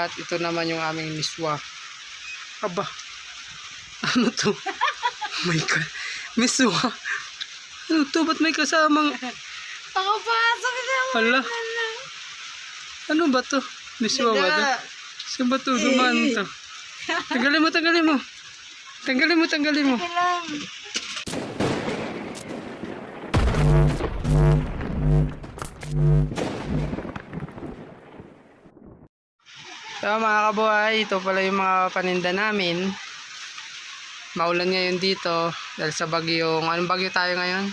At ito naman yung aming miswa. Aba, ano to? Oh my God, miswa. Ano to? Ba't may kasamang... Pakapasok na. Hala, ano ba to? Miswa ba to? Saan ba to? Dumaan to. Tanggalin mo, tanggalin mo. Tanggalin mo, tanggalin mo. Lang. So mga kabuhay, ito pala yung mga paninda namin. Maulan ngayon dito dahil sa bagyong, anong bagyo tayo ngayon?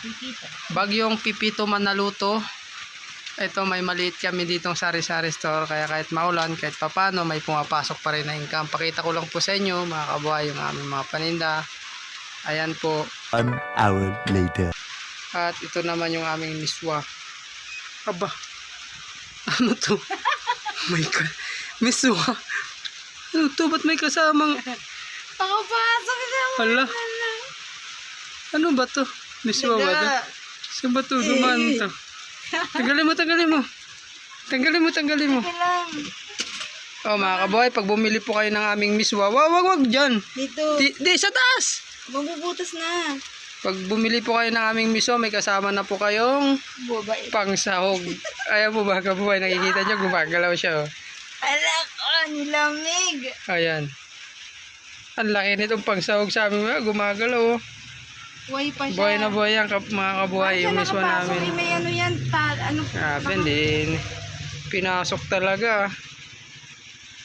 Pipito. Bagyong Pipito Manaluto. Ito, may maliit kami ditong sari-sari store, kaya kahit maulan, kahit papano may pumapasok pa rin na income. Pakita ko lang po sa inyo mga kabuhay yung aming mga paninda. Ayan po. 1 hour later. At ito naman yung aming miswa. Aba, ano to? Oh my God, miswa. Ano to? Ba't may kasamang... Pakapasok na. Hala, ano ba to? Miswa ba to? Saan ba to? Dumaan to. Tanggalin mo, tanggalin mo. Tanggalin mo, tanggalin mo. Lang. Oh mga kaboy, pag bumili po kayo ng aming miswa, wag dyan. Dito. Di sa taas. Mabubutas na. Pag bumili po kayo ng aming miswa, may kasama na po kayong Babae. pangsahog. Ayan po mga kaboy, nakikita nyo, gumagalaw siya. Oh. Alak, nilamig. Ayan. Ang laki nitong pangsahog sa amin, gumagalaw. Oh. Buhay pa siya. Buhay na buhay yan, mga kabuhay, yung miswa namin. May ano yan, ano. Grabe din. Pinasok talaga.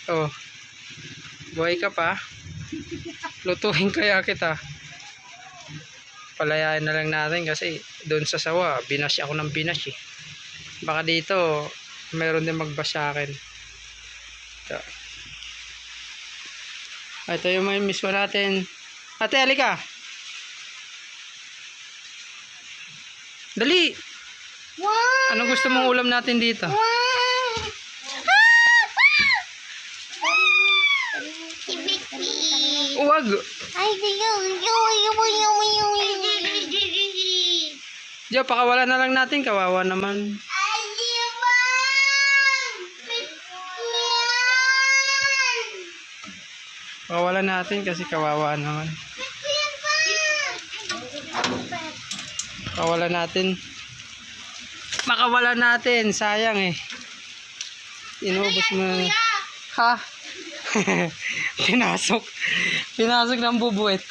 Oh. Buhay ka pa. Lutuin kaya kita. Palayain na lang natin kasi doon sa sawa, binash ako ng binash eh. Baka dito, mayroon din magbash sa akin. Ito. Ito yung may miswa natin. Ate, halika. Dali. Wow! Anong gusto mong ulam natin dito? Wow! Uwag. Ay, Diyo, pakawala na lang natin. Kawawa naman. Pakawala natin kasi kawawa naman. Pakawala natin. Makawala natin. Sayang eh. Inubos mo. Ha? Pinasok. Pinasok ng bubuet.